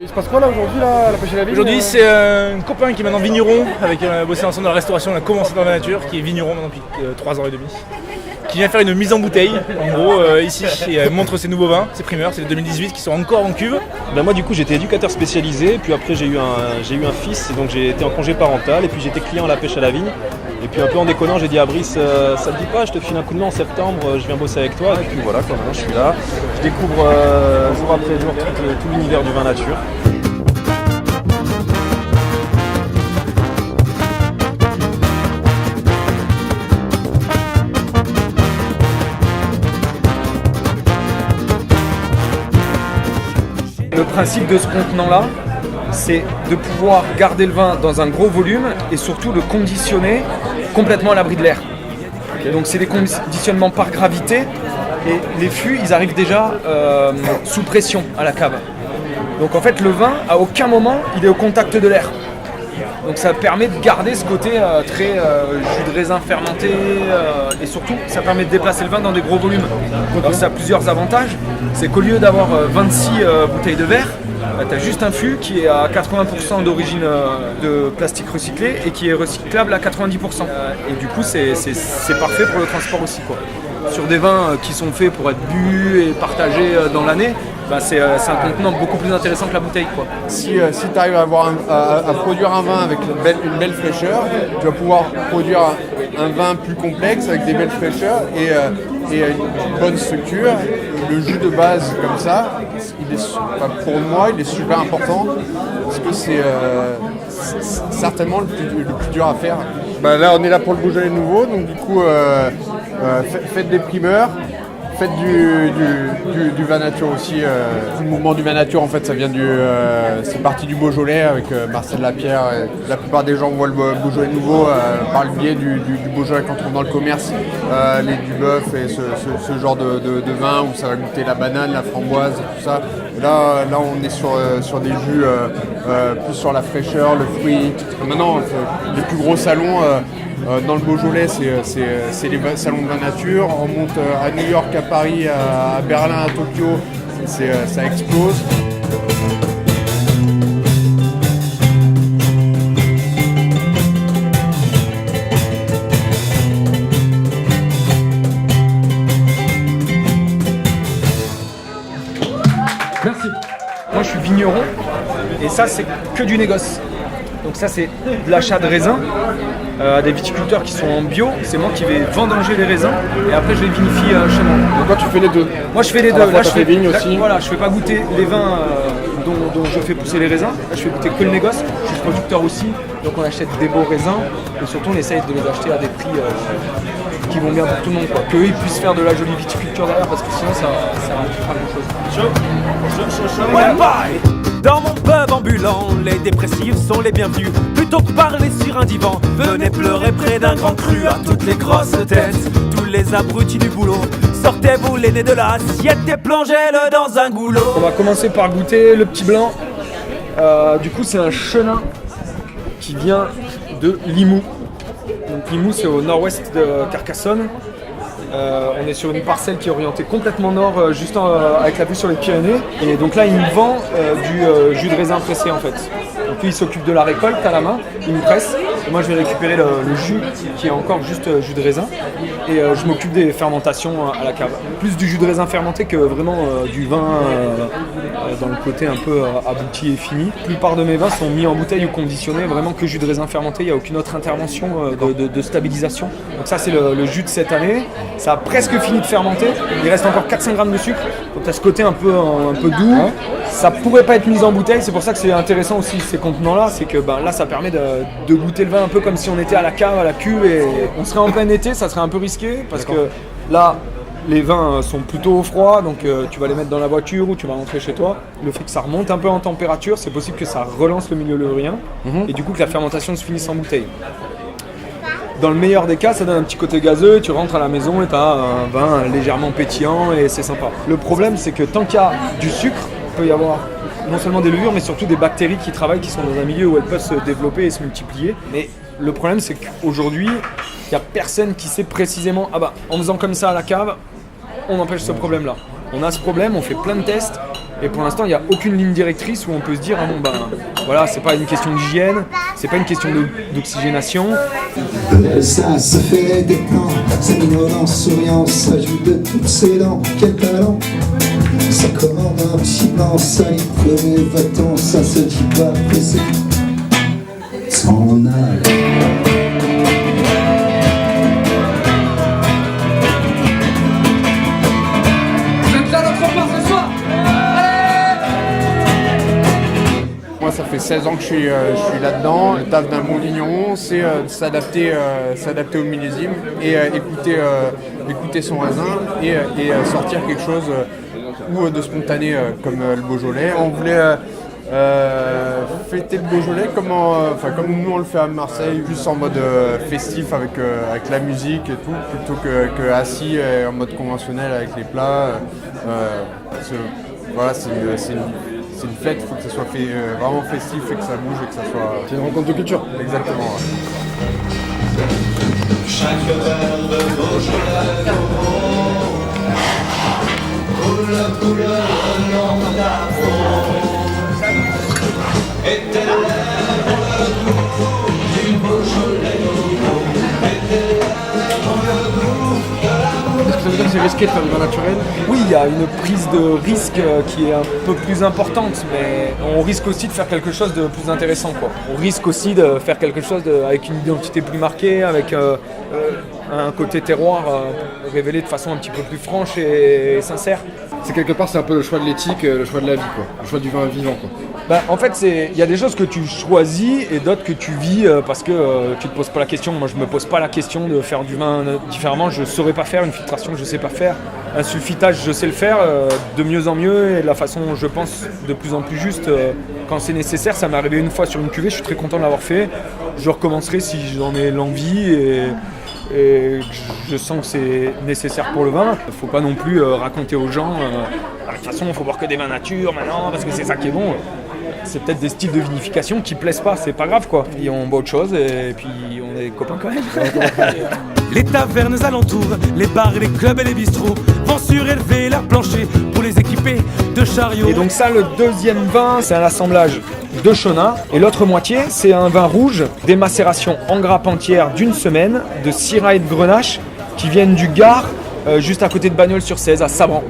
Il se passe quoi là aujourd'hui là, à la pêche à la vigne? Aujourd'hui, c'est un copain qui est maintenant vigneron, avec bossé ensemble dans la restauration, on a commencé dans la nature, qui est vigneron maintenant depuis 3 ans et demi, qui vient faire une mise en bouteille, en gros, ici, et montre ses nouveaux vins, ses primeurs, c'est les 2018 qui sont encore en cuve. Ben moi du coup j'étais éducateur spécialisé, puis après j'ai eu un fils, et donc j'ai été en congé parental, et puis j'étais client à la pêche à la vigne. Et puis un peu en déconnant, j'ai dit à Brice, ça te dit pas, je te file un coup de main en septembre, je viens bosser avec toi. Et puis voilà, quoi, maintenant je suis là. Je découvre jour après jour tout l'univers du vin nature. Le principe de ce contenant-là, c'est de pouvoir garder le vin dans un gros volume et surtout le conditionner complètement à l'abri de l'air. Donc c'est des conditionnements par gravité et les fûts ils arrivent déjà sous pression à la cave. Donc en fait le vin à aucun moment il est au contact de l'air. Donc ça permet de garder ce côté très jus de raisin fermenté et surtout ça permet de déplacer le vin dans des gros volumes. Alors ça a plusieurs avantages, c'est qu'au lieu d'avoir 26 bouteilles de verre, tu as juste un fût qui est à 80% d'origine de plastique recyclé et qui est recyclable à 90%. Et du coup c'est parfait pour le transport aussi, quoi. Sur des vins qui sont faits pour être bu et partagés dans l'année, c'est un contenant beaucoup plus intéressant que la bouteille, quoi. Si tu arrives à produire un vin avec une belle fraîcheur, tu vas pouvoir produire un vin plus complexe avec des belles fraîcheurs et une bonne structure. Le jus de base comme ça, pour moi, il est super important parce que c'est certainement le plus dur à faire. Là, on est là pour le Beaujolais nouveau, donc du coup, faites des primeurs. Faites du vin nature aussi. Tout le mouvement du vin nature, en fait, ça vient c'est parti du Beaujolais avec Marcel Lapierre. La plupart des gens voient le Beaujolais nouveau par le biais du Beaujolais qu'on trouve dans le commerce, les Duboeuf et ce genre de vin où ça va goûter la banane, la framboise et tout ça. Et là, on est sur des jus plus sur la fraîcheur, le fruit. Maintenant, les plus gros salons. Dans le Beaujolais, c'est les salons de vin nature. On monte à New York, à Paris, à Berlin, à Tokyo. Ça explose. Merci. Moi je suis vigneron et ça c'est que du négoce. Donc ça c'est de l'achat de raisins à des viticulteurs qui sont en bio. C'est moi qui vais vendanger les raisins et après je les vinifie chez moi. Donc toi tu fais les deux? Moi je fais les deux. Là je fais vignes aussi. Voilà, je fais pas goûter les vins dont je fais pousser les raisins. Là je fais goûter que le négoce. Je suis producteur aussi, donc on achète des beaux raisins et surtout on essaye de les acheter à des prix qui vont bien pour tout le monde, quoi. Qu'eux ils puissent faire de la jolie viticulture derrière parce que sinon ça ne pas grand chose. Dans mon pub ambulant, les dépressifs sont les bienvenus. Plutôt que parler sur un divan, venez pleurer près d'un grand cru à toutes les grosses têtes, tous les abrutis du boulot. Sortez-vous les nez de l'assiette et plongez-le dans un goulot. On va commencer par goûter le petit blanc. Du coup c'est un chenin qui vient de Limoux. Donc Limoux c'est au nord-ouest de Carcassonne. On est sur une parcelle qui est orientée complètement nord, juste avec la vue sur les Pyrénées. Et donc là, il nous vend du jus de raisin pressé en fait. Donc lui, il s'occupe de la récolte à la main, il nous presse. Et moi, je vais récupérer le jus qui est encore juste jus de raisin. Et je m'occupe des fermentations à la cave. Plus du jus de raisin fermenté que vraiment du vin dans le côté un peu abouti et fini. La plupart de mes vins sont mis en bouteille ou conditionnés, vraiment que jus de raisin fermenté. Il n'y a aucune autre intervention de stabilisation. Donc ça, c'est le jus de cette année. Ça a presque fini de fermenter. Il reste encore 400 grammes de sucre. Donc tu as ce côté un peu doux. Ça pourrait pas être mis en bouteille. C'est pour ça que c'est intéressant aussi ces contenants-là. C'est que là, ça permet de goûter le vin un peu comme si on était à la cave, à la cuve. Et on serait en plein été, ça serait un peu risqué. Parce que là, les vins sont plutôt froids. Donc tu vas les mettre dans la voiture ou tu vas rentrer chez toi. Le fait que ça remonte un peu en température, c'est possible que ça relance le milieu levurien. Et du coup que la fermentation se finisse en bouteille. Dans le meilleur des cas, ça donne un petit côté gazeux, tu rentres à la maison et tu as un vin légèrement pétillant et c'est sympa. Le problème, c'est que tant qu'il y a du sucre, il peut y avoir non seulement des levures, mais surtout des bactéries qui travaillent, qui sont dans un milieu où elles peuvent se développer et se multiplier. Mais le problème, c'est qu'aujourd'hui, il n'y a personne qui sait précisément, en faisant comme ça à la cave, on empêche ce problème-là. On a ce problème, on fait plein de tests, Et pour l'instant, il n'y a aucune ligne directrice où on peut se dire, voilà, c'est pas une question d'hygiène, c'est pas une question d'oxygénation. Ça se fait des plans, c'est minaudiant, souriant, ça joue de toutes ses dents, quel talent. Ça commande un petit blanc, ça y prenait va-t'en, ça se dit pas pressé. S'en aller. Moi, ça fait 16 ans que je suis là-dedans. Le taf d'un bon vigneron, c'est s'adapter au millésime et écouter son raisin et sortir quelque chose ou de spontané comme le Beaujolais. On voulait fêter le Beaujolais comme nous on le fait à Marseille, juste en mode festif avec la musique et tout, plutôt que assis en mode conventionnel avec les plats. Voilà, c'est une fête, il faut que ça soit fait, vraiment festif et que ça bouge et que ça soit... C'est une rencontre de culture. Exactement. Ouais. Chaque verre de Beaujolais coule la couleur de et tes lèvres le goût du Beaujolais et tes lèvres le goût de l'amour. Est-ce que ça veut dire que c'est risqué de faire du vin naturel? Oui, il y a une prise de risque qui est un peu plus importante, mais on risque aussi de faire quelque chose de plus intéressant, quoi. On risque aussi de faire quelque chose avec une identité plus marquée, avec un côté terroir révélé de façon un petit peu plus franche et sincère. C'est quelque part, c'est un peu le choix de l'éthique, le choix de la vie, quoi. Le choix du vin vivant, quoi. En fait, il y a des choses que tu choisis et d'autres que tu vis parce que tu te poses pas la question. Moi, je me pose pas la question de faire du vin différemment. Je saurais pas faire une filtration, je sais pas faire. Un sulfitage, je sais le faire de mieux en mieux et de la façon, je pense, de plus en plus juste quand c'est nécessaire. Ça m'est arrivé une fois sur une cuvée, je suis très content de l'avoir fait. Je recommencerai si j'en ai l'envie et je sens que c'est nécessaire pour le vin. Il ne faut pas non plus raconter aux gens de toute façon il faut boire que des vins nature maintenant parce que c'est ça qui est bon. C'est peut-être des styles de vinification qui plaisent pas, c'est pas grave quoi. Et on boit autre chose et puis on est copains quand même. Les tavernes alentours, les bars, les clubs et les bistrots vont surélever leur plancher pour les équiper de chariots. Et donc ça, le deuxième vin, c'est un assemblage de Chona. Et l'autre moitié, c'est un vin rouge, des macérations en grappe entière d'une semaine, de Syrah et de Grenache, qui viennent du Gard, juste à côté de Bagnols-sur-Cèze, à Sabran.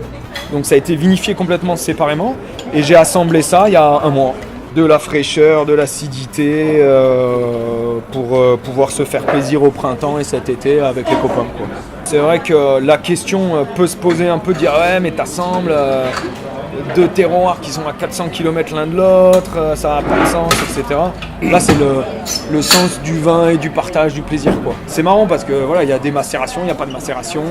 Donc ça a été vinifié complètement séparément. Et j'ai assemblé ça il y a un mois. De la fraîcheur, de l'acidité, pour pouvoir se faire plaisir au printemps et cet été avec les copains, quoi. C'est vrai que la question peut se poser un peu, dire ouais mais t'assembles deux terroirs qui sont à 400 km l'un de l'autre, ça n'a pas de sens, etc. Là c'est le sens du vin et du partage, du plaisir, quoi. C'est marrant parce que voilà, il y a des macérations, il n'y a pas de macération,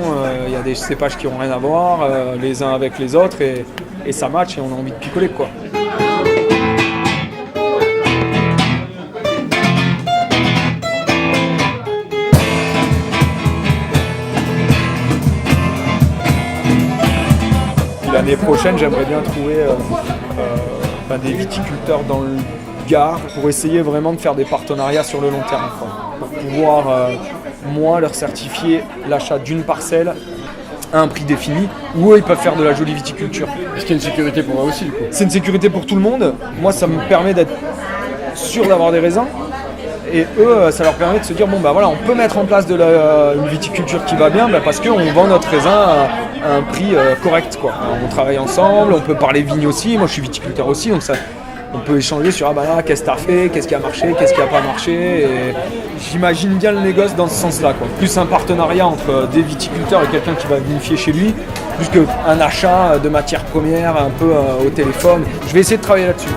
il y a des cépages qui n'ont rien à voir les uns avec les autres et ça match et on a envie de picoler, quoi. L'année prochaine, j'aimerais bien trouver des viticulteurs dans le Gard pour essayer vraiment de faire des partenariats sur le long terme, quoi. Pour pouvoir, moi, leur certifier l'achat d'une parcelle à un prix défini où eux, ils peuvent faire de la jolie viticulture. Est-ce qu'il y a une sécurité pour moi aussi, du coup? C'est une sécurité pour tout le monde. Moi, ça me permet d'être sûr d'avoir des raisins. Et eux, ça leur permet de se dire, bon bah voilà, on peut mettre en place une viticulture qui va bien parce qu'on vend notre raisin à un prix correct, quoi. Alors, on travaille ensemble, on peut parler vigne aussi, moi je suis viticulteur aussi, donc ça, on peut échanger sur qu'est-ce que tu as fait, qu'est-ce qui a marché, qu'est-ce qui n'a pas marché. Et j'imagine bien le négoce dans ce sens-là, quoi. Plus un partenariat entre des viticulteurs et quelqu'un qui va vinifier chez lui, plus qu'un achat de matières premières un peu au téléphone. Je vais essayer de travailler là-dessus.